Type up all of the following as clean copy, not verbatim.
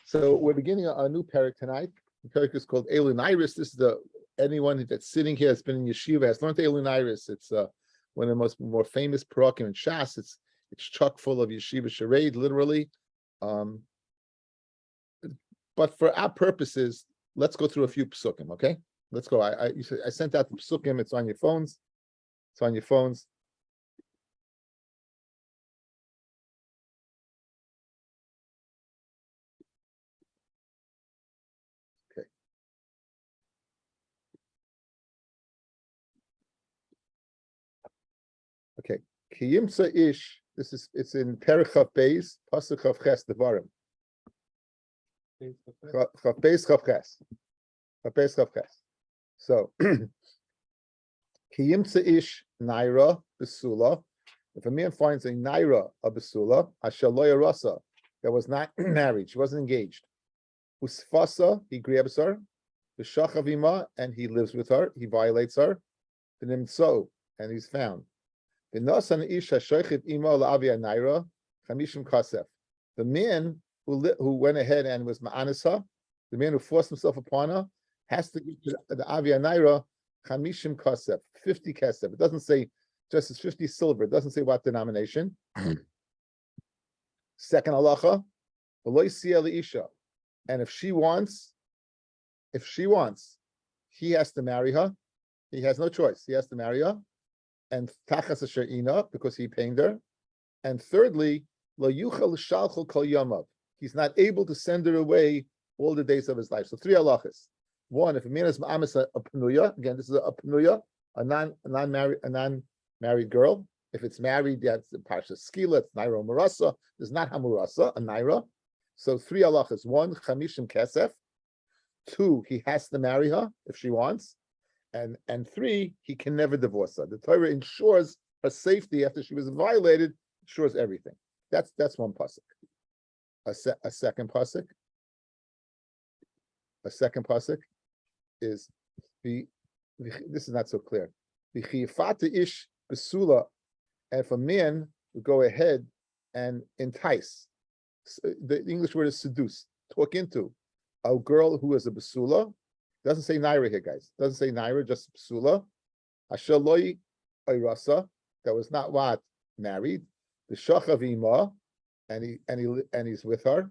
So we're beginning a new parak tonight. The parak is called Elun Iris. This is anyone that's sitting here that's been in yeshiva has learned Elun Iris. It's one of the more famous parakim in Shas. It's chock full of yeshiva charade, literally. But for our purposes, let's go through a few psukim. Okay, let's go. I sent out the psukim. It's on your phones. It's on your phones. Okay, Kiyimsa Ish. It's in Perichav Beis, Pasuk Chav Ches Devarim. Chav Beis Chav Ches. Chav Beis Chav Ches. So, Kiyimsa Ish Naira Besula. If a man finds a Naira, a Besula, Ashaloya Rasa, that was not married, she wasn't engaged. Usfasa, he grabs her. B'shachavima, and he lives with her, he violates her. B'nimtso, and he's found. The man who went ahead and was ma'anisa, the man who forced himself upon her, has to give the avia naira chamishim kasef, 50 kasef. It doesn't say just as 50 silver. It doesn't say what denomination. Second halacha, isha, and if she wants, he has to marry her. He has no choice. He has to marry her. And tachas asherina, because he paid her. And thirdly, lo yuchal shalchol kol yamav. He's not able to send her away all the days of his life. So three halachas. One, if a man is ma'amis a pnuya, again, this is a pnuya, a non-married girl. If it's married, that's the parsha skila, it's naira marasa. There's not hamurasa, a naira. So three halachas. One, chamishim kesef. Two, he has to marry her if she wants. And three, he can never divorce her. The Torah ensures her safety after she was violated, ensures everything. That's one pasuk. A second pasuk. A second pasuk is this is not so clear. The chiyafata ish besula, and if a man would go ahead and entice, the English word is seduce, talk into a girl who is a besula. Doesn't say naira here, guys. Doesn't say naira, just psula. Ashaloi oirasa, that was not what married. The shachavima, and he's with her.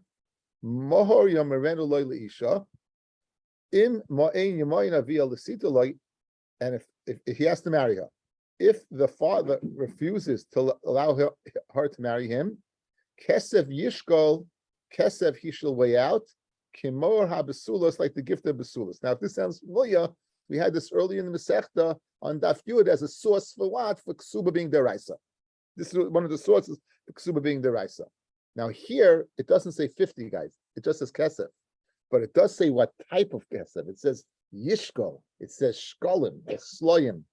Mohor yamarenu loy leisha. Im ma'ain yamayna via lesita loy, and if he has to marry her, if the father refuses to allow her to marry him, kesev yishkol, kesev he shall weigh out. Kimor ha-besulas, like the gift of besulas. Now, if this sounds familiar, we had this earlier in the Masechta on Daf Yud as a source for what? For ksuba being deraisa. This is one of the sources for ksuba being deraisa. Now here, it doesn't say 50, guys. It just says kesef. But it does say what type of kesef. It says yishkol. It says shkolim, or sloyim.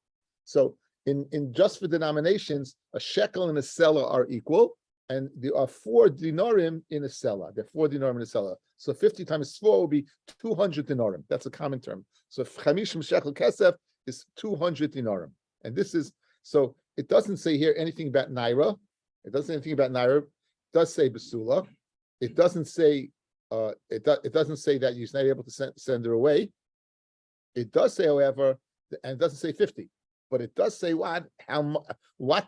So in just for denominations, a shekel and a selah are equal. And there are 4 dinarim in a selah. There are 4 dinarim in a selah. So 50 times 4 will be 200 dinarim. That's a common term. So chamishim shekel kesef is 200 dinarim. And this is, so it doesn't say here anything about naira. It doesn't say anything about naira. It does say besula. It doesn't say it doesn't say that you're not able to send her away. It does say, however, and it doesn't say 50, but it does say what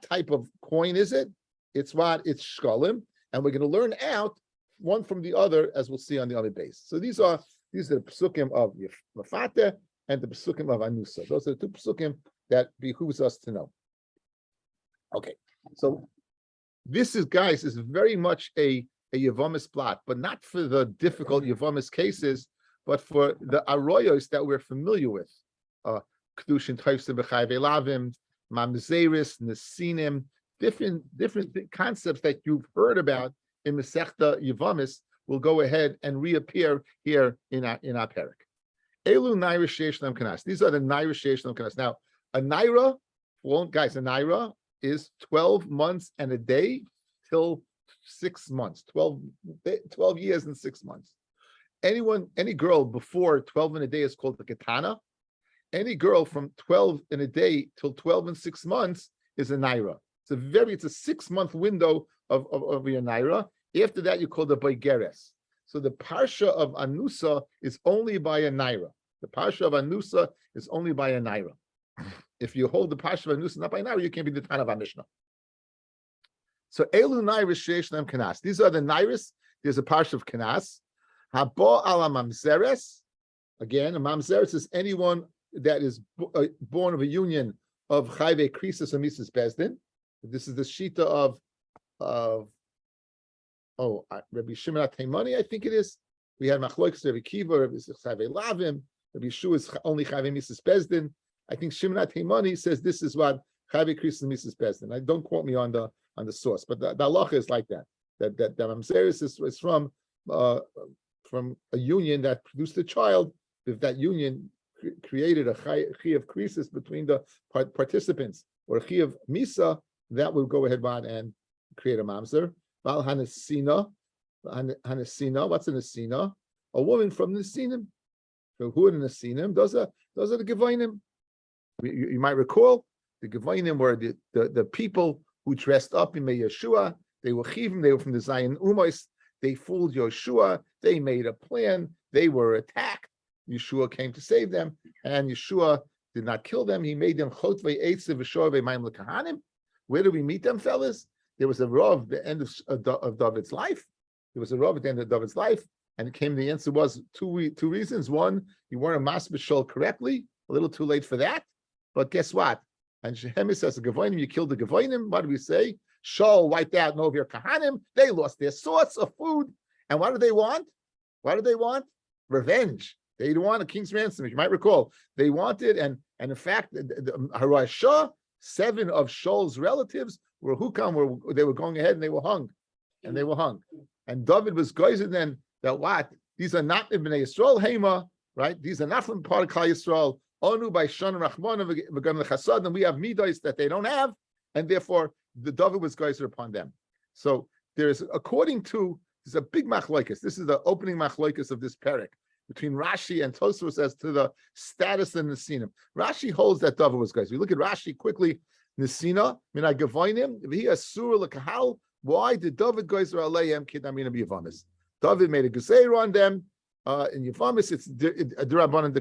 type of coin is it? It's shkolim, and we're going to learn out one from the other, as we'll see on the other base. So these are the psukim of Mafate and the psukim of Anusa. Those are the 2 psukim that behooves us to know. Okay, so this is, guys, is very much a Yavamis plot, but not for the difficult Yavamis cases, but for the Aroyos that we're familiar with. Kedushin Toifsim B'chai Ve'lavim, Mamzeris, Nesinim, different concepts that you've heard about in Masechta Yavamis will go ahead and reappear here in our parak. Elu naira sheish lam kanas. These are the naira sheish lam kanas. Now, a naira, well, guys, a naira is 12 months and a day till 6 months. 12 years and 6 months. Any girl before 12 and a day is called a katana. Any girl from 12 and a day till 12 and 6 months is a naira. It's a 6 month window of your naira. After that, you call the boigeres. So the parsha of Anusa is only by a naira. The parsha of Anusa is only by a naira. If you hold the parsha of Anusa not by a naira, you can't be the Tan of our Mishnah. So Elu Nairis Sheish Lem Kanas. These are the Nairis. There's a parsha of Kanas. Habo ala Mamzeres. Again, a Mamzeres is anyone that is born of a union of Chayve Krisis or Mises Bezdin. This is the Shita of Rabbi Shimon Taimani, I think it is. We had Machloikes, Rabbi Kiva, Rabbi Chayve Lavim. Rabbi Yeshua is only Chayve Mises Bezdin. I think Shimon Taimani says this is what Chayve Krisis and Mises Bezdin. Don't quote me on the source, but the halacha is like that. That Mamzeres is from a union that produced a child. If that union created a chi of krisis between the participants, or a chi of misa, that would go ahead and create a mamzer. Val hanesina, what's a nesina? A woman from Nesinim. So who are the Nesinim? Those are the Gevonim. You might recall the Gevonim were the people who dressed up in Yeshua. They were chivim. They were from the Zion Umos. They fooled Yeshua. They made a plan. They were attacked. Yeshua came to save them, and Yeshua did not kill them. He made them chotvei eitzev v'shorvei mayim l'kahanim. Where do we meet them, fellas? There was a rav at the end of David's life. There was a rav at the end of David's life, and the answer was two reasons. One, you weren't a mas b'shol correctly, a little too late for that. But guess what? And Shehemi says, the Gevonim, you killed the Gevonim. What do we say? Shaul wiped out no of your kahanim. They lost their source of food. And what do they want? What do they want? Revenge. They didn't want a king's ransom. If you might recall, they wanted, and in fact, the Harashah, 7 of Shaul's relatives were hukam, they were going ahead and they were hung. And David was goyzed then that what? These are not Ibn Yisrael Hema, right? These are not from part of Klal Yisrael. Onu by Shon Rachman v'gam lechasad, and we have midos that they don't have, and therefore the David was goyzed upon them. So there's a big machlokes. This is the opening machlokes of this parak between Rashi and Tosfos as to the status of Nesinim. Rashi holds that David was goyzed. We look at Rashi quickly. Nesina mina gavonim v'hi asur lekahal. Why did David goyzer aleihem kidamina b'yavamis? David made a gezeira on them. In Yavamis, it's a derabanan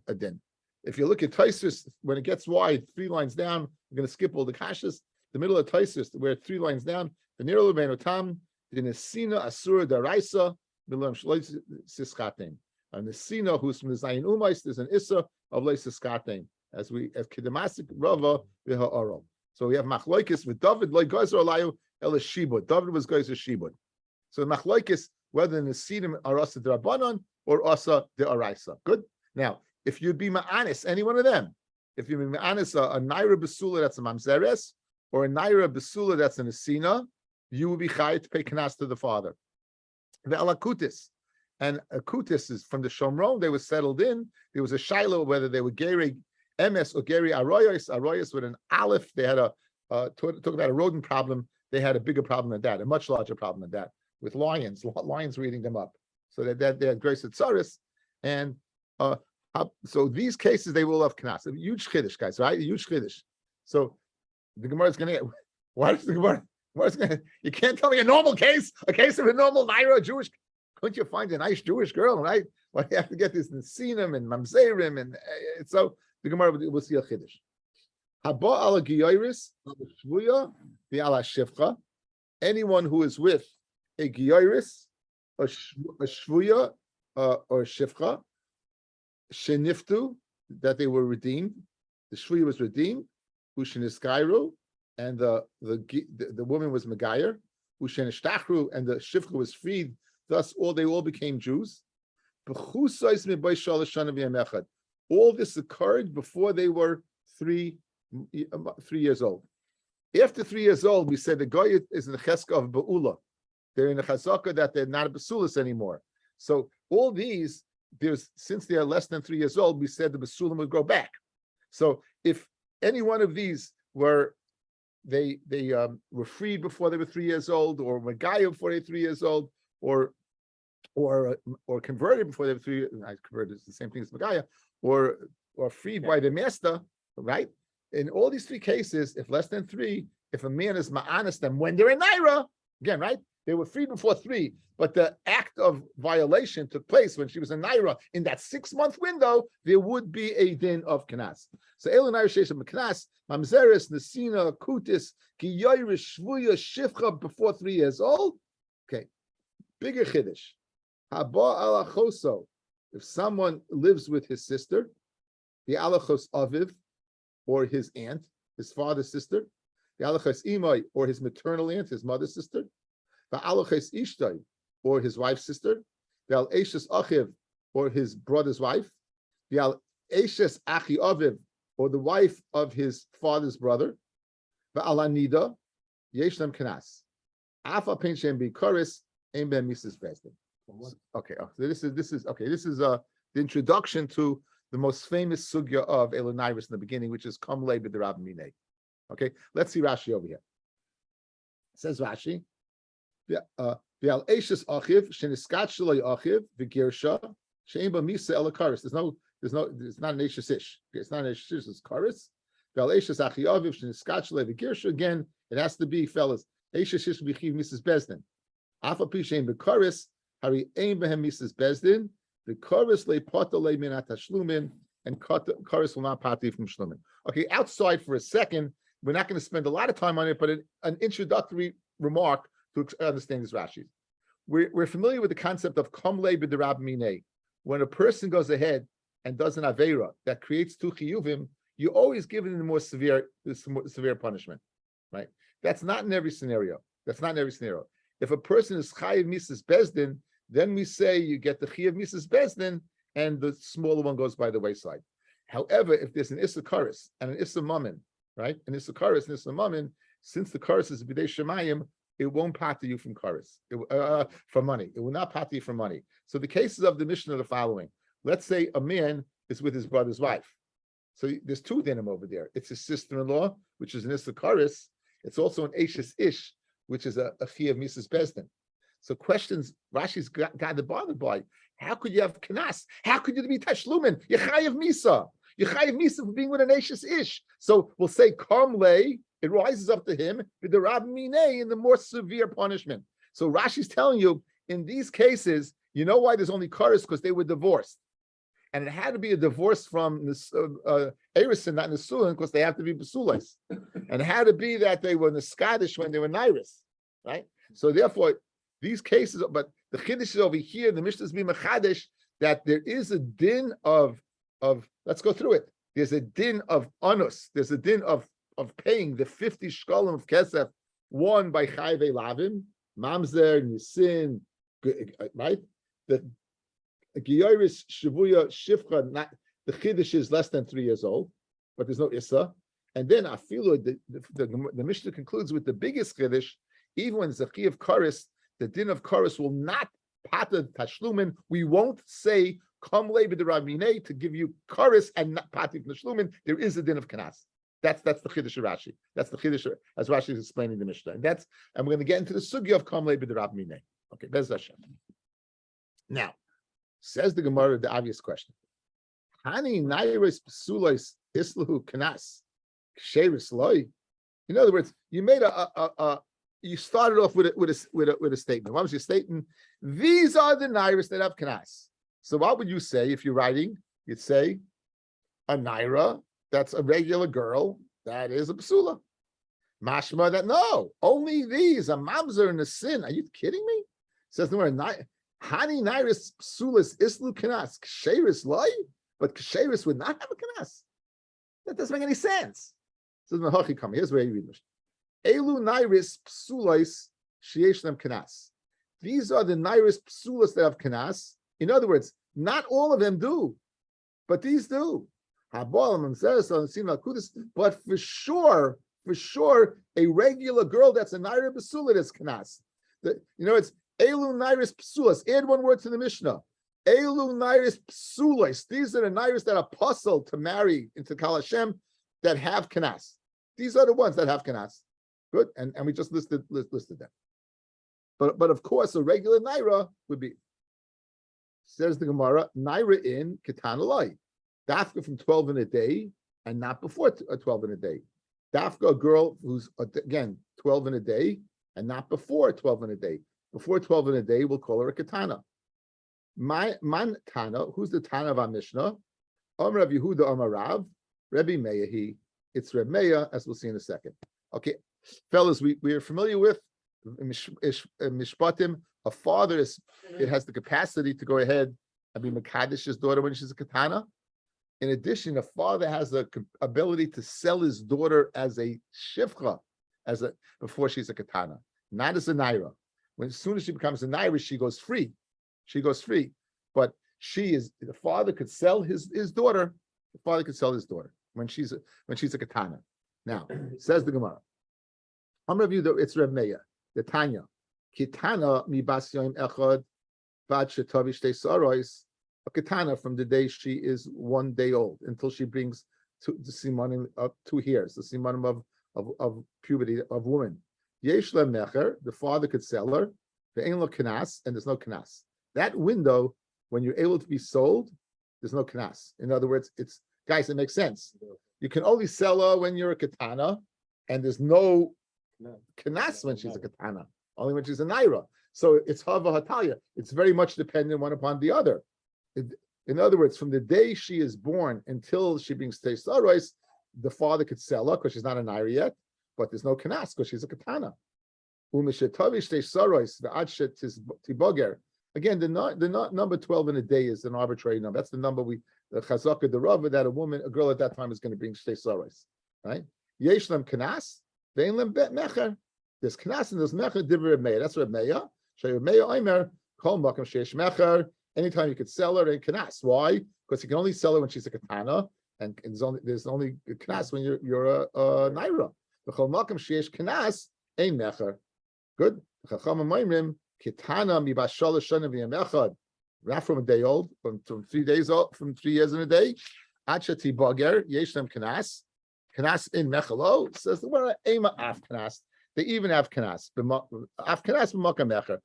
adin. If you look at Taisus, when it gets wide, 3 lines down, we're going to skip all the kashas. The middle of Taisus, where 3 lines down, the Nir Lebeinu Tam, the Nesina Asura Daraisa, Milam Shlois Siskatim. And Nesina, who's from the Zayin Umais, there's an Issa of Leis Siskatim, as Kedemasik Rava Viha Oral. So we have Machloikis with David, Loi Gozer Alayu, El Shibud. David was Gozer Shibud. So Machloikis, whether the Nesinim are Asa Drabanan or Asa de Araisa. Good? Now, if you'd be ma'anis, any one of them, if you'd be ma'anis a naira besula that's a mamzeres, or a naira besula that's an asina, you will be chayav to pay kanas to the father. The alakutis, and akutis is from the Shomron. They were settled in. There was a shiloh whether they were geri emes or geri aroyos. Aroyos with an aleph. They had talk about a rodent problem. They had a bigger problem than that, a much larger problem than that, with lions were eating them up. So that they had grace at tsaris, and so these cases they will have knas. A huge chiddush, guys, right? A huge chiddush. So the Gemara is going to get. Why is the Gemara? You can't tell me a normal case, a case of a normal naira Jewish. Couldn't you find a nice Jewish girl, right? Why do you have to get this nesinim and mamzerim and so the Gemara will see a chiddush. Haba ala giyoris shvuya the ala shivcha. Anyone who is with a giyoris, a shvuya, or shivcha. Sheniftu, that they were redeemed. The shvuya was redeemed. Usheniskairu, and the woman was Megayer. Ushenishtachru, and the shivcha was freed. Thus, they all became Jews. All this occurred before they were 3 years old. After 3 years old, we said the goy is in the cheska of Ba'ula. They're in the chazaka that they're not a basulis anymore. So all these, since they are less than 3 years old, we said the basulim would grow back. So if any one of these were were freed before they were 3 years old, or were gaya before they were 3 years old, or converted before they were 3 years, converted is the same thing as Megaya, or freed by the master, right? In all these 3 cases, if less than 3, if a man is ma'anis them when they're in naira, again, right? They were freed before 3, but the act of violation took place when she was a naira. In that 6-month window, there would be a din of kanas. So elu naira sheisha mekanas, mamzeres, nesina, kutis, kiyoirish, shvuya, shivcha before 3 years old. Okay, bigger chiddush. Haba alachoso. If someone lives with his sister, the alachos aviv, or his aunt, his father's sister, the alachos imai, or his maternal aunt, his mother's sister, the alachos ishtai, or his wife's sister, the al eshes achiv, or his brother's wife, the al eshes achi aviv, or the wife of his father's brother, the alanida, yeshnam kanas. Afa pein shem bikaris, ein ben misas bezdin. Okay, so this is the introduction to the most famous sugya of Elonairis in the beginning, which is Kamle b'derab minei. Okay, let's see Rashi over here. It says Rashi, V'al eishes achiv sheniskat shaloi achiv v'girsha she'en ba misa elakaris. It's not an eishes ish. It's not an eishes ish. It's karis. V'al eishes achi aviv sheniskat shaloi v'girsha. Again, it has to be fellas. Eishes ish b'chiv misas bezdin. Afa pi she'en b'karis. Hari ein behem misas bezdin, the chorus le pata le minat hashlumin, and chorus will not pati from shlumin. Okay, outside for a second, we're not going to spend a lot of time on it, but an introductory remark to understand these Rashis. We're familiar with the concept of kamle b'derab minei. When a person goes ahead and does an aveira that creates 2 chiyuvim, you always give it the more severe punishment, right? That's not in every scenario. If a person is chayiv misas bezdin, then we say you get the chayiv misas bezdin, and the smaller one goes by the wayside. However, if there's an issa karis and an issa mammon, right? An issa karis and issa mammon, since the karis is b'dei shemayim, it won't pati you from karis, from money. It will not pati you from money. So the cases of the Mishnah are the following. Let's say a man is with his brother's wife. So there's 2 dinim over there. It's his sister-in-law, which is an issa karis. It's also an eishes ish, which is a chayiv misas bezdin. So questions Rashi's got to bother by. How could you have kanas? How could you be tashlumin? You're chayiv misa. You're chayiv misa for being with an eishes ish. So we'll say kamle. It rises up to him with the rab minei in the more severe punishment. So Rashi's telling you in these cases, you know why there's only karis? Because they were divorced, and it had to be a divorce from Erisin, not Nesuin, because they have to be Basulis. And it had to be that they were Neskadish when they were Nairis, right? So therefore, these cases, but the Chiddush is over here, the Mishnah is being Mechadish, that there is a din of, let's go through it. There's a din of Anus, there's a din of paying the 50 shkalim of Kesef, won by Chayve Lavim, Mamzer, Nisin, right? The Giyoris Shavuya Shifcha, the Chiddush is less than 3 years old, but there's no Issa. And then Afilu, the Mishnah concludes with the biggest Chiddush, even when it's a Chi of Karis, the din of Karis will not pata tashlumin. We won't say kamle b'derab minei to give you Karis and not pati tashlumin. There is a din of Kanas. That's the Chiddush of Rashi. That's the Chiddush as Rashi is explaining the Mishnah. And we're going to get into the sugya of kamle b'derab minei. Okay, Bez Hashem. Now, says the Gemara the obvious question. Hani nairis psulois islahu kanas ksheris loy. In other words, you made you started off with a statement. What was your statement? These are the nairis that have kanas. So what would you say if you're writing? You'd say a naira that's a regular girl that is a psula. Mashma that no, only these a mamzer and a sin. Are you kidding me? It says no, Hani nairis psulas islu kanas ksheris loy, but ksheris would not have a kanas. That doesn't make any sense. So here's where you read Elu nairis psulais sheyesh kanas. These are the nairis psulas that have kanas. In other words, not all of them do, but these do. But for sure, a regular girl that's a naira psula is kanas. It's elu nairis psulas. Add one word to the Mishnah. Elu nairis psulas. These are the nairis that are puzzled to marry into Kal Hashem that have kanas. These are the ones that have kanas. Good, and we just listed them. But of course, a regular naira would be, says the Gemara, naira in ketan alai. Dafka from 12 in a day, and not before 12 in a day. Dafka, a girl who's again 12 in a day, and not before 12 in a day. before 12 in a day, we'll call her a katana. Man Tana, who's the Tana of our Mishnah? Amar Rav Yehuda Amar Rav, Rebbe Meir. It's Reb Meir, as we'll see in a second. Okay, fellas, we are familiar with Mishpatim. A father it has the capacity to go ahead and be Makadish's daughter when she's a katana. In addition, a father has the ability to sell his daughter as a shivcha, before she's a katana, not as a naira. As soon as she becomes a naira, she goes free. But the father could sell his daughter. The father could sell his daughter when she's a katana. Now, says the Gemara. I'm review that it's Reb Meir, the Tanya. Kitana mi bas yoim echad bad shetavi shtei sarois. A katana from the day she is 1 day old until she brings the simanim of 2 hairs, the simanim of puberty of woman. Yesh le mecher, the father could sell her. Ve'ein lo kanas, and there's no kanas. That window, when you're able to be sold, there's no kanas. In other words, it makes sense. You can only sell her when you're a katana, and there's no kanas when she's a katana, only when she's a naira. So it's hava hatalia. It's very much dependent one upon the other. In other words, from the day she is born until she brings teisaros, the father could sell her because she's not a naira yet, but there's no kanas because she's a katana. Again, the number 12 in a day is an arbitrary number. That's the number the chazaka, the rava, that a girl at that time is going to bring shtei saros, right? Yesh lem kanas, ve'en lem bet mecher. There's kanas and there's mecher divrei Meir. That's Reb Meir. Shei Reb Meir omer kol makom sheish mecher. Anytime you could sell her in kanas. Why? Because you can only sell her when she's a katana, and there's only kanas when you're a naira. V'chol makom sheish kanas ein mecher. Good. Chachamim oimrim kitana mi bas shalosh shana v'yem not from a day old, from 3 days old, from 3 years in a day. Achati bager yesh them kanas in mechalo, says the word ema af kanas. They even have kanas. Af kanas b'makam mecher.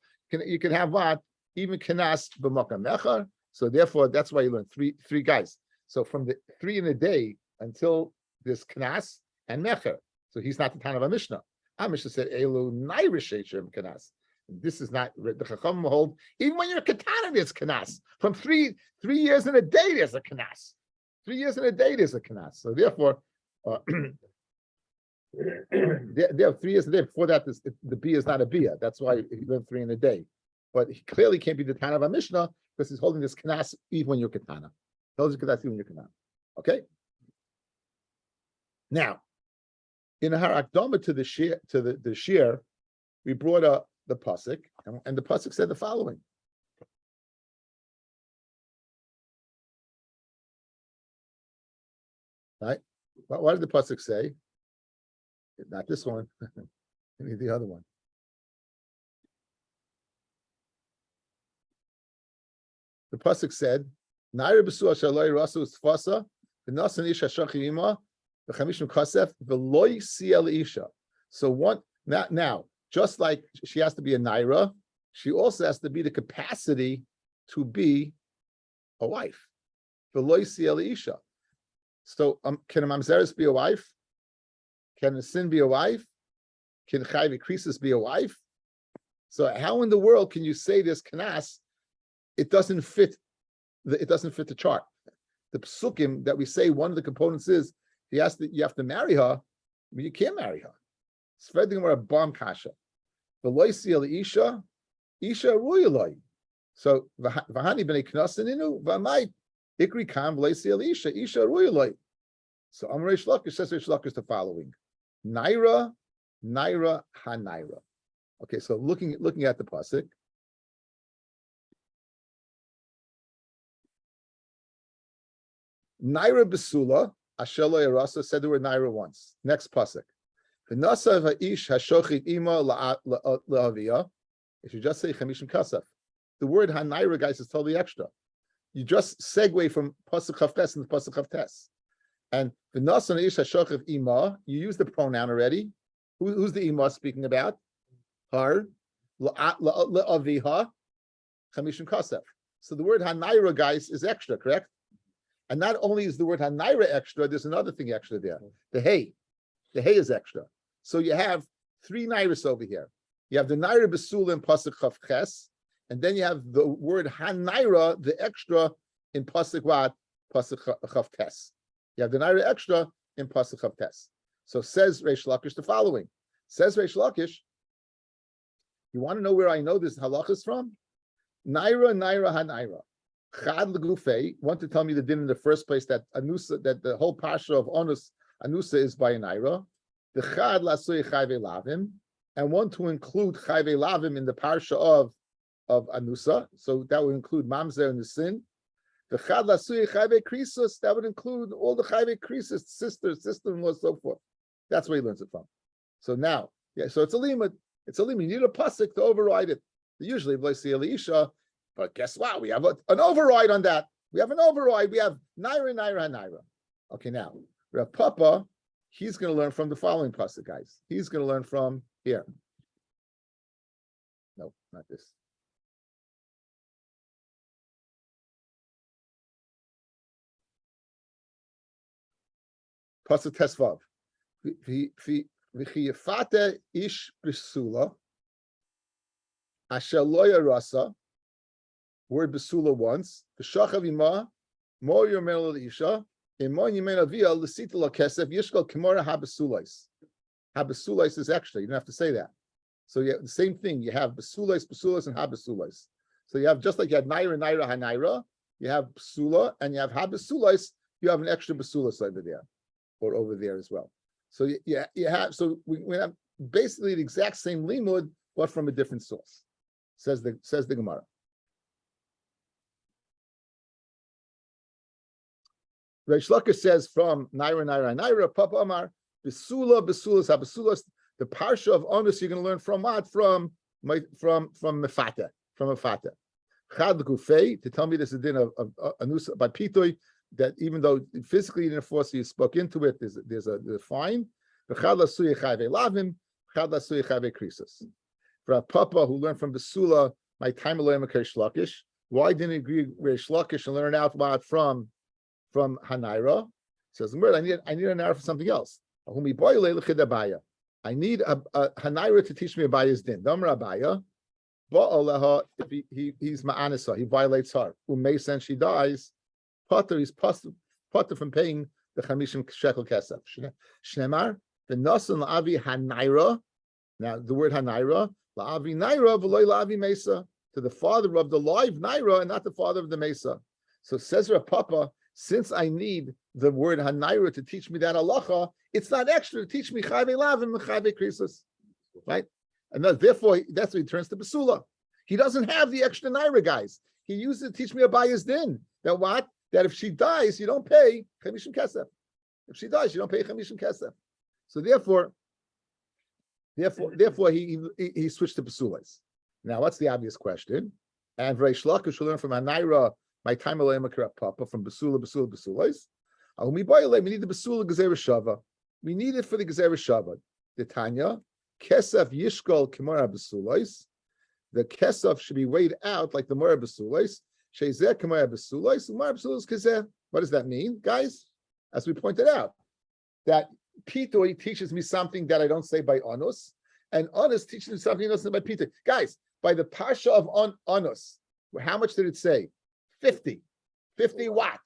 You can have what? Even kanas b'makam mecher. So therefore, that's why you learn three guys. So from the 3 in a day until this kanas and mecher. So he's not the Tana of a Mishnah. Our Mishnah said elu nairishechem kanas. This is not the Chacham hold. Even when you're a katana, there's kanas. From 3 years in a day, there's a kanas. 3 years in a day, there's a kanas. So therefore, there 3 years a day. Before that, the bia is not a bia. That's why he learned 3 in a day. But he clearly can't be the Tana of a Mishnah because he's holding this kanas even when you're katana. He holds kanas even when you're katana. Okay. Now, in our akdama to the shir, we brought up the pasuk, and the pasuk said the following. Right? What did the pasuk say? Not this one. Maybe the other one. The pasuk said, "Naira b'suah shaloi rasu tfasa v'nasan isha shachima v'chamishim kasef v'loi siel isha." So what? Now, just like she has to be a naira, she also has to be the capacity to be a wife. V'loi siel isha. So can a mamzeres be a wife? Can a sin be a wife? Can chayv krisis be a wife? So how in the world can you say this kanas? It doesn't fit the chart. The psukim that we say one of the components is you have to marry her, but you can't marry her. Spreading her a bomb kasha. V'loi siel isha ruyaloi. So v'hani b'nei knasaninu v'amai ikri kam v'loi siel isha ruyaloi. So Amar Reish Lakish says Reish Lakish the following: Naira, ha-naira. Okay, so looking at the pasuk. Naira besula, Ashelo Yerasa said the word Naira once. Next pasuk. V'nasa v'aish hashochit ima la'aviyah. If you just say chamishim kasaf, the word ha-naira, guys, is totally extra. You just segue from pasuk chavtes into pasuk chavtes. And v'nasa v'aish hashochit ima, you use the pronoun already. Who's the ima speaking about? Her. La'aviyah. Chamishim kasaf. So the word ha-naira, guys, is extra, correct? And not only is the word hanaira extra, there's another thing extra there. The hay is extra. So you have 3 nairas over here. You have the Naira Besula in Pasuk Chav Ches, and then you have the word Hanaira, the extra in Pasuk what? Pasuk Chav Tes. You have the Naira extra in Pasuk Chav Tes. So says Reish Lakish the following. Says Reish Lakish, you want to know where I know this halach is from? Naira, Naira, Hanaira. Chad Legufei, want to tell me the din in the first place that Anusa, that the whole pasha of Onus, Anusa is by a Naira. The Chad Lasui Chayve Lavim, and want to include Chayve Lavim in the parsha of Anusa. So that would include Mamzer and the sin. The Chad Lasui Chayve Krisus, that would include all the Chayve Krisus, sisters, sister-in-law, so forth. That's where he learns it from. So now, so it's a limud. It's a limud. You need a pasuk to override it. Usually, V'lei Elisha, but guess what? We have an override on that. We have an override. We have Naira, Naira, Naira. Okay, now, Rav Papa, he's going to learn from the following pasuk, guys. He's going to learn from here. No, not this. Pasuk Tesvav. V'chiyafate ish b'sula asher lo yarasa. Word besula once. V'shachav ima mo yomel l'isha imon yimel avia l'sita l'kesef yishkol kimora habesulais. Habesulais is extra. You don't have to say that. So you have the same thing. You have besulais, and habesulais. So you have, just like you have naira, naira, hanaira, you have besula, and you have habesulais. You have an extra besulas over there, or over there as well. So you have, so we have basically the exact same limud, but from a different source. Says the Gemara. Reish Lakish says from Naira, Naira, Naira, Papa Amar, Besula, Besulas, Habesulas, the parsha of Onus you're going to learn from what? From Mefata, from Mefata. Chad Gufei, to tell me this is din of Anusa by Pitoi, that even though physically you didn't force you spoke into it, there's a fine. Chad Lasuye Chayve Lavim, Chad Lasuye Chayve Krisus. For a Papa who learned from Besula, my time alone Reish Lakish. Why didn't he agree with Reish Lakish and learn out loud from Hanaira? Says the word, I need an arrow for something else. I need a Hanaira to teach me Abaya's din. Damar Abaya, if he's ma'anisa, he violates her. Umeis, and she dies. Potter is potter from paying the chamishim shekel kesef. Shnemar the nasan la'avi Hanaira. Now the word Hanaira la'avi Naira v'loy la'avi Mesa, to the father of the live Naira and not the father of the Mesa. So says Rav Papa, since I need the word Hanaira to teach me that halacha, it's not extra to teach me Chayve Lavim and Chayve Krisus, right? And therefore, that's what he turns to Besula. He doesn't have the extra Naira, guys. He uses it to teach me Abaya's din. That what? That if she dies, you don't pay Chamishim Kesef. If she dies, you don't pay Chamishim Kesef. So therefore, he switched to Besulas. Now, what's the obvious question? And Reish Lakish should learn from Hanaira, my time alone Papa, from Besulas. We need the Besula Gezerah Shava. We need it for the Gezerah Shava. The Tanya, Kesef Yishkol Kimora Besulais. The Kesef should be weighed out like the Mora Besulais. Shezeh Kimora Besulais, Mora Besulais Kesef. What does that mean, guys? As we pointed out, that Pitoi teaches me something that I don't say by Onus, and Onus teaches me something else by Pitoi. Guys, by the Pasha of Onus, how much did it say? 50. 50 what?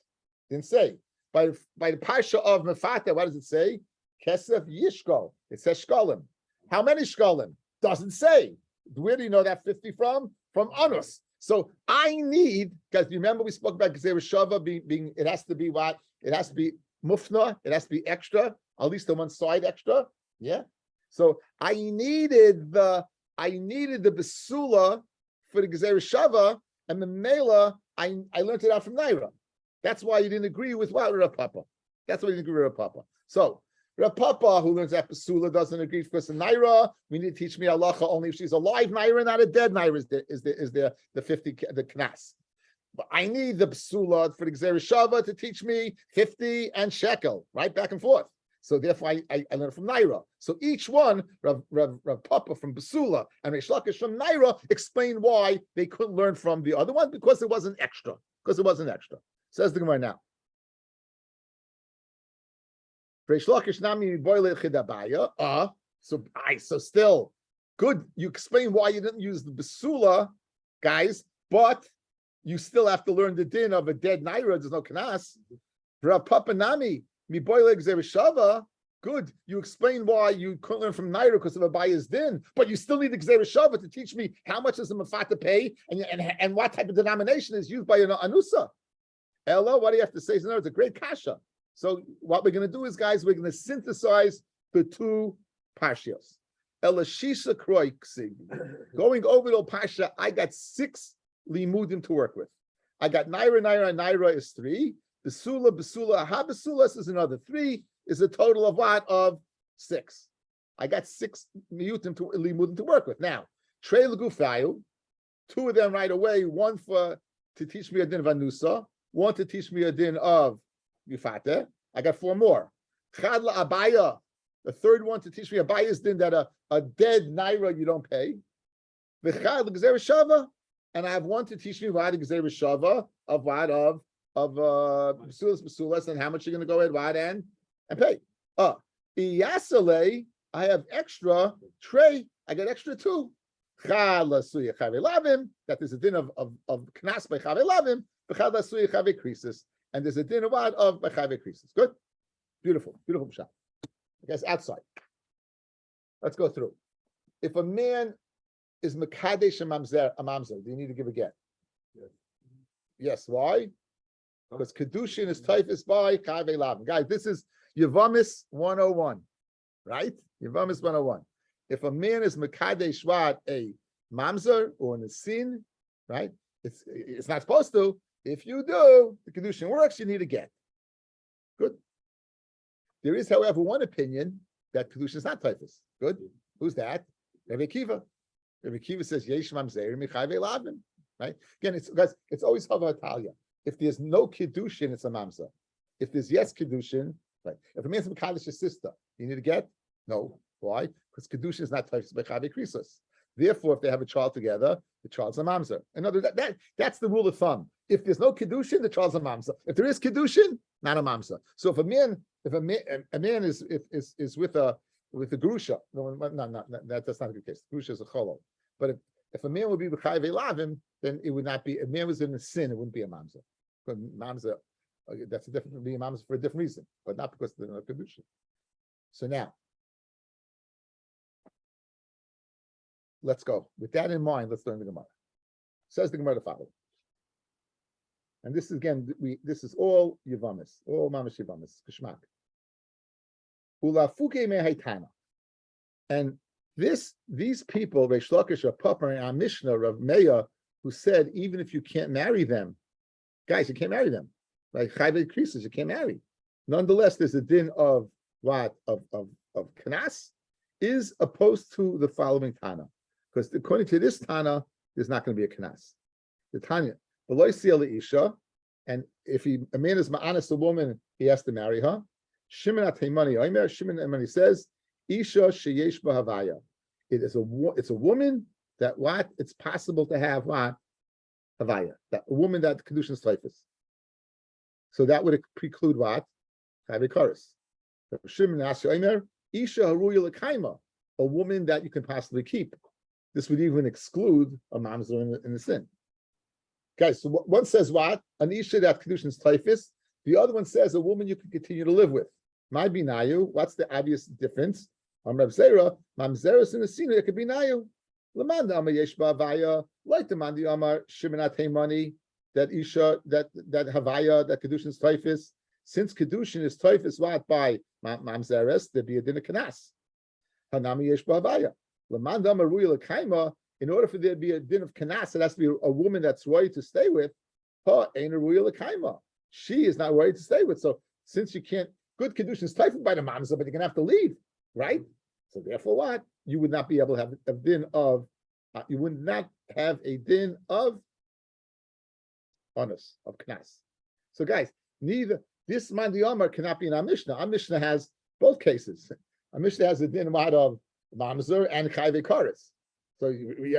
Didn't say. By the Pasha of Mefata, what does it say? Kesef Yishkol. It says Shkolim. How many Shkolim? Doesn't say. Where do you know that 50 from? From Anus. So I need, because remember we spoke about Gezerah Shava being, it has to be what? It has to be mufna, it has to be extra, at least on one side extra. Yeah. So I needed the Besula for the Gezerah Shava, and the Mela, I learned it out from Naira. That's why you didn't agree with what Rav Papa. That's why you didn't agree with Rav Papa. So Rav Papa, who learns that Besula, doesn't agree because in Naira, we need to teach me halacha only if she's alive Naira, not a dead Naira is the 50 the knas. But I need the Besula for the Gezerah Shava to teach me 50 and shekel, right back and forth. So therefore, I learned from Naira. So each one, Rav Papa from Besula and Reish Lakish from Naira, explain why they couldn't learn from the other one, because it wasn't extra. Says the Gemara now. Reish Lakish nami boile chidabaya. So still Good. You explain why you didn't use the basula, guys, but you still have to learn the din of a dead naira. There's no kanas. Rav Papa Nami, mi boileg zereshava. Good. You explain why you couldn't learn from naira because of a bias din, but you still need the zereshava to teach me how much does the mafata pay and what type of denomination is used by an anusa. Ella, what do you have to say? No, it's a great kasha. So what we're going to do is, guys, we're going to synthesize the two parshios. Ella shisha kroiksi. Going over the pasha, I got 6 limudim to work with. I got naira is 3. Basula, ha-basulas is another 3, is a total of what? Of 6. I got 6 limudim to work with. Now, trei legufayu, 2 of them right away, one to teach me a din of anusa, one to teach me a din of Gufate. I got 4 more. Chad la abaya, the third one to teach me a bias din that a dead naira you don't pay. V'chad l'gzeir shava, and I have one to teach me what gzeir shava of what of basulas and how much you're going to go ahead what and pay. Iyasale, I have extra tray. I got extra 2. Chad la suya chave lavim, that there's a din of knas by chave lavim. V'chad la suya chave krisis. And there's a din of what? Of Bechave Krisis. Good? Beautiful. Beautiful shot. I guess outside. Let's go through. If a man is Mekadesh a mamzer, do you need to give a get? Yes. Yes. Why? Because Kedushin is typhus by Chave Lavim. Guys, this is Yevamis 101. Right? Yevamis 101. If a man is Mekadesh what? A mamzer or an sin, right? It's not supposed to. If you do, the Kedushin works, you need a get. Good. There is, however, one opinion that Kedushin is not typhus. Good. Who's that? Rabbi Kiva. Rabbi Kiva says, Yesh mamzer michayve lavim. Right? Again, it's always Hava Italia. If there's no Kedushin, it's a mamzer. If there's yes Kedushin, right? If a man's Mekadesh his sister, you need a get? No. Why? Because Kedushin is not typhus by Chave Krisos. Therefore, if they have a child together, the child's a mamzer. In other words, that's the rule of thumb. If there's no kedushin, the child's a mamzer. If there is kedushin, not a mamzer. So if a man is with a grusha, no, that's not a good case. Grusha is a cholo. But if a man would be b'chayve lavim, then it would not be. If a man was in a sin, it wouldn't be a mamzer. Because mamzer, that's a different, be a mamzer for a different reason, but not because there's no kedushin. So now, let's go. With that in mind, let's learn the Gemara. Says the Gemara the following. And this is again, this is all Yevamis, all Mamash Yevamis, Kishmak. Ulafuke mehaitana. And these people, Reish Lakish, Rav Papa, and our Mishnah, Rav Meya, who said, even if you can't marry them, guys, you can't marry them. Like Chayve Krisis, you can't marry. Nonetheless, there's a din of what? Of Kanas, is opposed to the following Tana. Because according to this Tana, there's not going to be a Kanas. The Tanya, the Loisiel Isha, and if a man is ma'anis a woman, he has to marry her. Shimon Ateimani Omer, Shimon Ateimani says, Isha sheyesh b'havaya. It's a woman that what? It's possible to have what? Havaya. That a woman that Kedushin is typhus. So that would preclude what? Chayve Karis. Shimon Asya Omer, Isha haruya l'kaima, a woman that you can possibly keep. This would even exclude a mamzer in the sin. Okay, so one says what? An isha that kedushin is typhus. The other one says a woman you can continue to live with. My binayu. What's the obvious difference? Reb Zera, mamzeres in the sin it could be nayu. Lamanda amar yesh ba'avaya. Like the mandi amar shimonat money that isha that havaya that kedushin is typhus. Since kedushin is typhus, what by mamzeres there be a din of kanas. Hanami yesh ba'avaya. Lamanda amar ruya l'kaima. In order for there to be a din of kanas, it has to be a woman that's ready to stay with. Her ain't a ruya l'kaima. She is not ready to stay with. So since you can't, good kedushin is typhus by the mamzer, but you're gonna have to leave, right? So therefore, what you would not be able to have a din of, you would not have a din of honest of knas. So guys, neither this man the Omar cannot be in our Mishnah. Our Mishnah has both cases. Our Mishnah has a din of mamzer and chayve kares.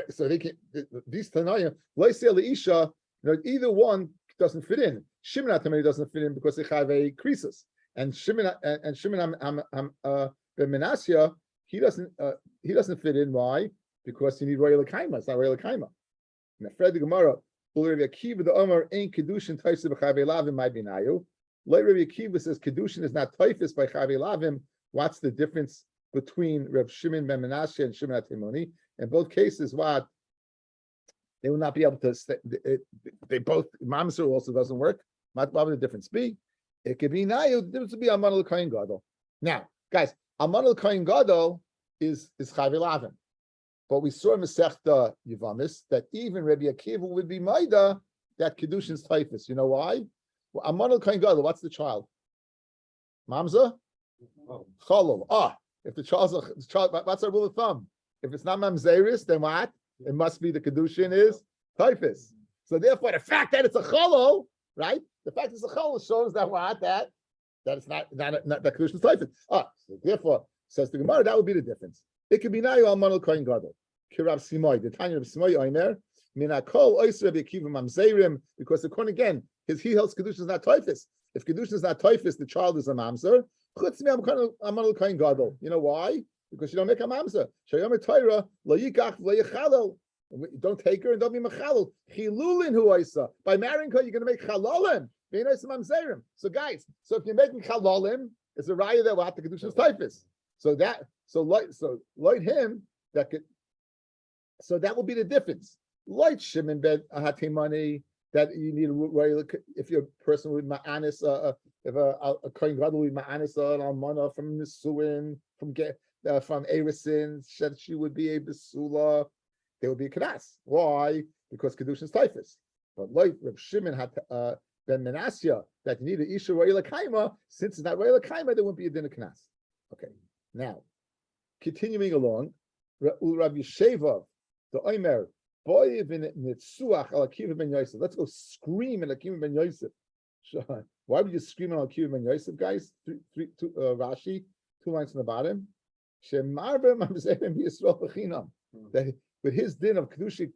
So they can these tanayim loisel isha. Either one doesn't fit in. Shimon Atamari doesn't fit in because they chayve krisis, and Shimon ben Menasya he doesn't fit in. Why? because you need royal kaima. It's not royal kaima. And Fred the Gemara, Rabbi Akiva the Omer ain't kedushin taisa b'chavei lavim might be nayu. Like Rabbi Akiva says, kedushin is not taifis by chavei lavim. What's the difference between Reb Shimon ben Menashe and Shimon HaTimoni? In both cases, what they will not be able to. They both mamzer also doesn't work. What would the difference be? It could be nayu. The difference would be aman al kain gadol. Now, guys, aman al kain gadol is chavei lavim. But we saw in Masechta Yevamis that even Rabbi Akiva would be maida that kedushin's typhus. You know why? Well, aman al kain gadol. What's the child? Mamza? Cholol. If the child, what's our rule of thumb? If it's not mamzeris, then what? It must be the kedushin is typhus. So therefore, the fact that it's a cholol, right? The fact it's a cholol shows that what? That it's not that kedushin is typhus. So therefore, says the Gemara, that would be the difference. It could be nayu al manal kohen gadol. Kirab Simoy, the Tanya of Simoy Oimer, Minakol Oyser Rabbi Akiva Mamzerim, because according again, he holds kedushin is not typhus. If kedushin is not typhus, the child is a mamzer. Chutz mi amanal kohen gadol. You know why? Because you don't make a mamzer. Shayom Torah lo yikach lo yichalol. Don't take her and don't be machalol. Chilulin hu oisa. By marrying her, you're going to make chalolim. Mamzerim. So guys, so if you're making chalolim, it's a raya that will have the kedushin is typhus. So light him that could. So that will be the difference. Light Shimon ben Hatimani that you need a if you're a person with ma'anis, if a kohen gadol with ma'anis almana from Nisuin, from Erisin, said she would be a besula, there would be a kadas. Why? Because kedushin is typhus. But like Reb Shimon had ben Menasya that you need an isha royal kaima, since it's not royal kaima, there wouldn't be a din of kadas. Okay. Now, continuing along, Rabbi Sheva, the Omer, boy ben Nitzuach al Akiva ben Yosef. Let's go scream at Akiva ben Yosef. Why would you scream at Akiva ben Yosef, guys? Rashi, 2 lines from the bottom. That with his din of Kedushi,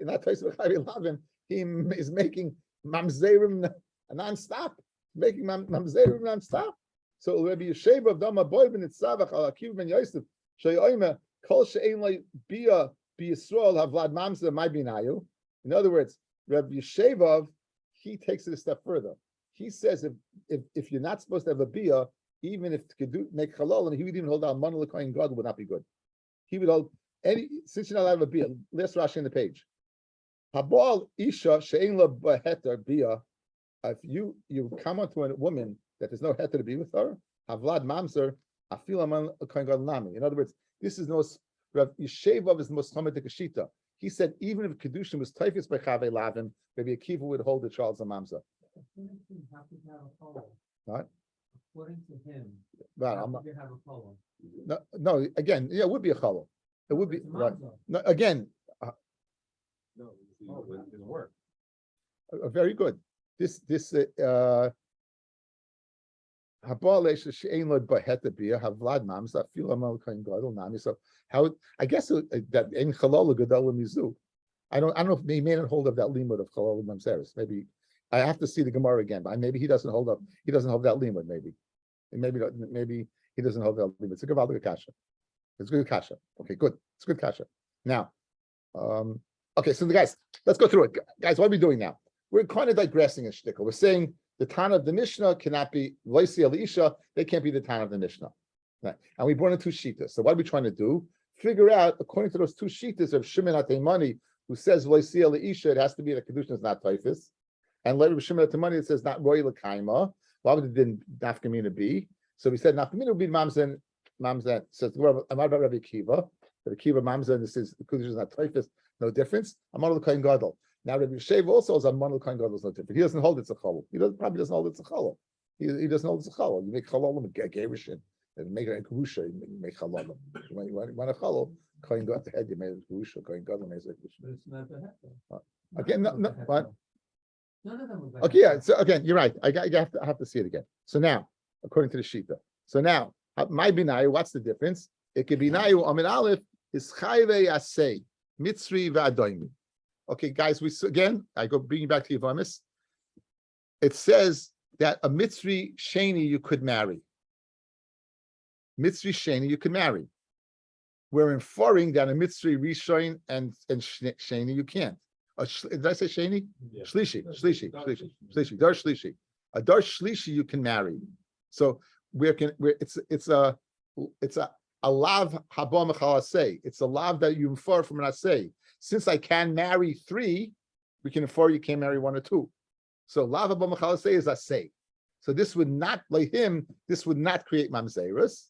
not Taisa B'Chavi Lavim, he is making mamzerim non-stop, making mamzerim non-stop. So Rabbi Yeshua of Dama boy ben Nitzavach al Akiva ben Yosef she'omer kol she'ein lo bia b'Yisrael havlad mamzer might be nayu. In other words, Rabbi Yeshua, he takes it a step further. He says if you're not supposed to have a bia, even if to do make halal, and he would even hold out manal kohen god would not be good. He would hold since you're not allowed to have a bia. Last Rashi in the page. Habal isha she'ein lo b'heter bia. If you come onto a woman that there's no heter to be with her, havlad mamzer afil aman kohen god nami. In other words, this is no Rav Yeshevav is the most common kashita. He said even if kedushin was typhus by chavei lavim, maybe Akiva would hold the child's a mamzer. Right? According to him, right, you have a cholol. No, again, yeah, it would be a cholol. It would be right. No, again, No, it didn't work. Very good. This so how I guess that in chalal gadol mizu. I don't know if he may not hold up that limud of chalal mamzeres. Maybe I have to see the Gemara again, but maybe he doesn't hold up. He doesn't hold that limud. Maybe he doesn't hold that limud. It's a good kasha. It's good kasha. Okay, good. It's good kasha. Now, okay. So the guys, let's go through it, guys. What are we doing now? We're kind of digressing a shtickle. We're saying the Tana of the Mishnah cannot be Loisi Elisha. They can't be the Tana of the Mishnah. Right. And we brought in 2 shitas. So what are we trying to do? Figure out, according to those 2 shitas of Shimon HaTeimani, who says Loisi Elisha, it has to be that kedushin is not typhus. And later Shimon HaTeimani, it says not royal kaima. Why would it then nafkamina be? So we said nafkamina would be mamzen. Mamzen says, well, I'm about Rabbi Akiva. Rabbi Akiva mamzen, this is the kedushin is not typhus. No difference. I'm out of the kohen gadol. Now Rabbi Yeshev also is on one of the kohen gadol is no different. He doesn't hold it's a cholol. Probably doesn't hold it's a cholol. He doesn't hold it's a cholol. You make chololim and gerushin and make a gerusha. You make chololim. You want a cholol, kohen gadol the head. You made a gerusha. Kohen gadol makes a gerusha. Again, no. What? None of them was Okay, yeah. So again, you're right. I have to see it again. So now, according to the shita. So now, my binayu. What's the difference? It could be nayu amin aleph is chayve asay mitzri v'adoimi. Okay, guys, I go bring you back to Yevamis. It says that a Mitzri Sheni you could marry. Mitzri Sheni you could marry. we're inferring that a Mitzri, Rishon, and Sheni, you can't. Did I say Sheni? Yeah. Shlishi. Dar Shlishi. A Dar Shlishi you can marry. So it's a lav haba mechalasei. It's a lav that you infer from an asay. Since I can marry 3, we can infer you can't marry 1 or 2. So lav haba mechalasei is asay. So this would not, like him, this would not create mamzerus,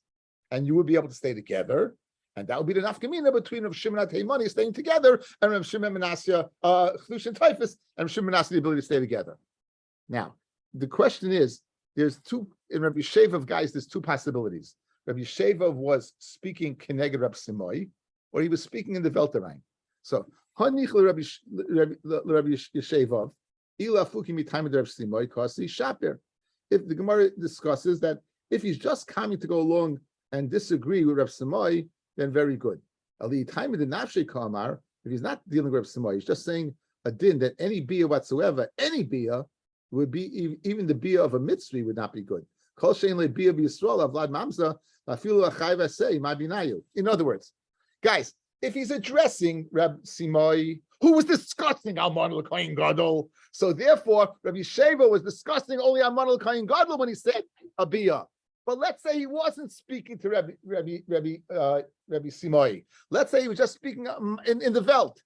and you would be able to stay together. And that would be the nafkamina between Rav Shimon Money staying together and Rav Shimon Menasya Chlushin Typhus and Rav Shimon Menasya the ability to stay together. Now, the question is, there's 2 in Rabbi Sheva, guys. There's 2 possibilities. Rabbi Sheva was speaking Keneged Rab Simoy, or he was speaking in the Velterine. So Hanich Rabbi Sheva Ila Fuki Mitayim Rab Simoy Kasi Shaper. If the Gemara discusses that if he's just coming to go along and disagree with Rab Simoy, then very good. Ali time of the Nafshe Kamar, if he's not dealing with Rab Simoy, he's just saying a din that any bia whatsoever, any bia would be, even the bia of a mitzvah would not be good. Kol shein le bia b'Yisrael avlad mamza afilu achayv asay ma binayu. In other words, guys, if he's addressing Rab Simoy, who was discussing Alman l'Kohen Gadol, so therefore Rabbi Sheva was discussing only Alman l'Kohen Gadol when he said a bia. But let's say he wasn't speaking to Rabbi Simoy. Let's say he was just speaking in the Velt.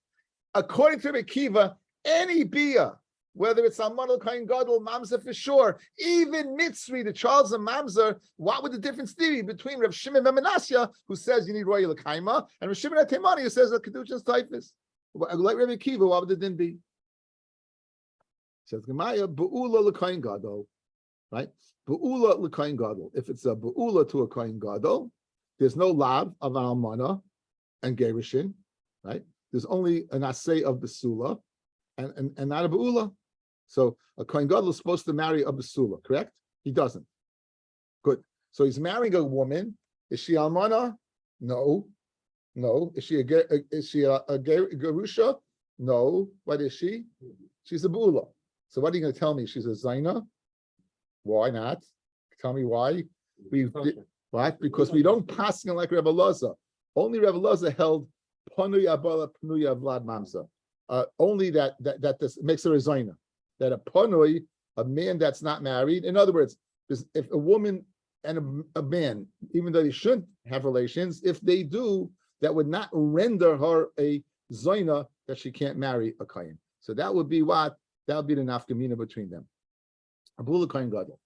According to Rabbi Kiva, any bia, whether it's Alman l'Kohen Gadol, Mamzer for sure, even Mitzri, the Charles and Mamzer, what would the difference be between Rav Shimon ben Menasya, who says you need royal l'kaima, and Rav Shimon Temani, who says a kedushin's typhus? Like Rabbi Kiva, what would the din be? Says Gemaya, Be'ula l'Kohen Gadol, right? Be'ula l'Kohen Gadol. If it's a Be'ula to a Kohen Gadol, there's no lav of Almana and Gerushin, right? There's only an assay of Besula and not a Be'ula. So a Kohen Gadol is supposed to marry a Besula, correct? He doesn't. Good. So he's marrying a woman. Is she Almana? No. Is she a Gerusha? No. What is she? She's a Be'ula. So what are you going to tell me? She's a Zaina? Why not? Tell me why. What? Because we don't pass like Rebbe Loza. Only Rebbe Loza held Panuya Abala Panuya Vlad Mamza. Only that this makes her a Zaina. That a Panui, a man that's not married. In other words, if a woman and a man, even though they shouldn't have relations, if they do, that would not render her a Zaina that she can't marry a Kayin. So that would be what? That would be the nafkamina between them. Abula Kayin Gadol.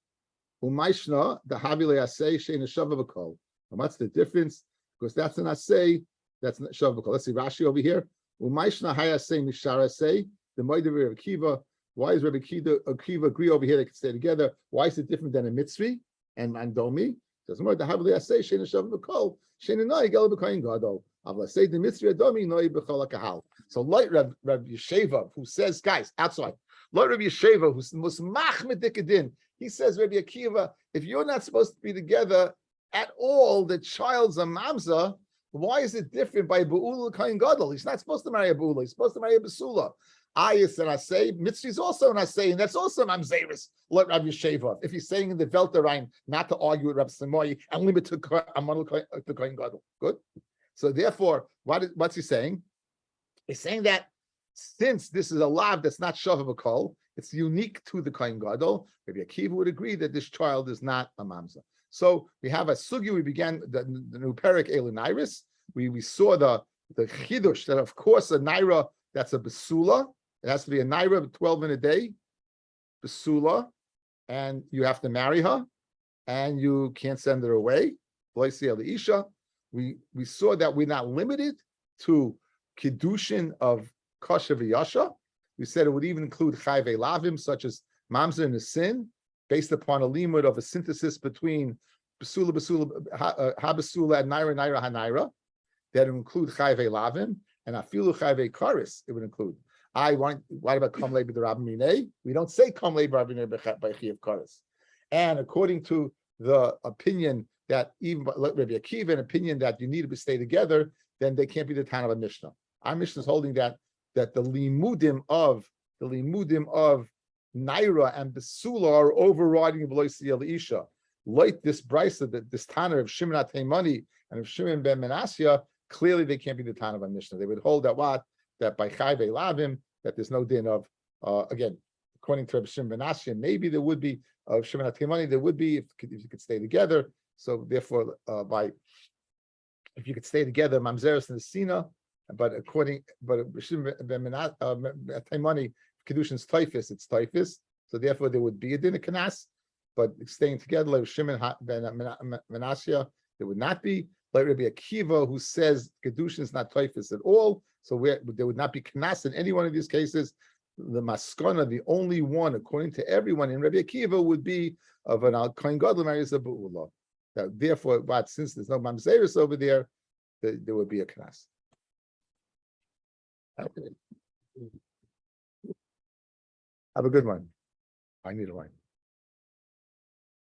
Umayshna, the Havile Asay, Shein Shava Bakol. And what's the difference? Because that's an Asay, that's not Shava Bakol. Let's see Rashi over here. Umayshna Hayasay Mishar Asay, the Moidav of Akiva. Why is Rabbi Akiva agree over here they can stay together? Why is it different than a Mitzri and Mandomi? Doesn't matter. The Havile Asay, Shein Shava Bakol, Shein Noi Gel B'Kayin Gadol. Say the Mitzri Adomi Noi B'Chol Kahal. So like Rabbi Yesheva, who says, guys, outside, like Rabbi Yesheva, who's Machmed Dikadin, he says, Rabbi Akiva, if you're not supposed to be together at all, the child's a mamza, why is it different by Be'ula Kain Gadol? He's not supposed to marry a Be'ula, he's supposed to marry a Besula. Ayis and Asay, Mitzri's also an Asay, and that's also Mamzeris, like Rabbi Yesheva. If he's saying in the Velterine not to argue with Rabbi Samoy and limit to Kain Gadol. Good? So therefore, what's he saying? He's saying that since this is a lav that's not Shava B'Kol, it's unique to the Kohen Gadol. Rabbi Akiva would agree that this child is not a mamza. So we have a sugi. We began the new parak Elaniris. We saw the chidush that of course a naira that's a besula. It has to be a naira 12 in a day, besula, and you have to marry her, and you can't send her away. We saw that we're not limited to kiddushin of kosher v'yasha. We said it would even include chayve lavim, such as mamzer and a sin, based upon a limud of a synthesis between besula, ha-besula, and naira, ha-naira. That would include chayve lavim, and afilu chayve karis, it would include. What about kam le b'derab minei? We don't say kam le b'derab minei by chiyav karis. And according to the opinion that even Rabbi Akiva, an opinion that you need to stay together, then they can't be the Tana of a Mishnah. Our Mishnah is holding that the limudim of Naira and Besula are overriding V'loisi El Isha. Like this brisa, this Tana of Shimon Taimani and of Shimon ben Menasya, clearly they can't be the Tana of a Mishnah. They would hold that what? That by Chai Lavim, that there's no din of, again, according to Rabbi Shimon ben Ashia, maybe there would be, of Shimon HaTimani, there would be, if you could stay together. So therefore, if you could stay together, Mamzeres and the Sina, but Shimon ben Taimani, Kedushin's Typhus, it's Typhus. So therefore, there would be a din of Kanas, but staying together, like Shimon ben Menashia, there would not be. Like Rabbi Akiva, who says Kedushin is not Typhus at all, so there would not be Kanas in any one of these cases. The Maskana, the only one, according to everyone in Rabbi Akiva, would be of an Al Kohen Gadol marries a B'ula. Therefore, since there's no Mamzeris over there, there would be a Kanas. Okay. Have a good one. I need a wine.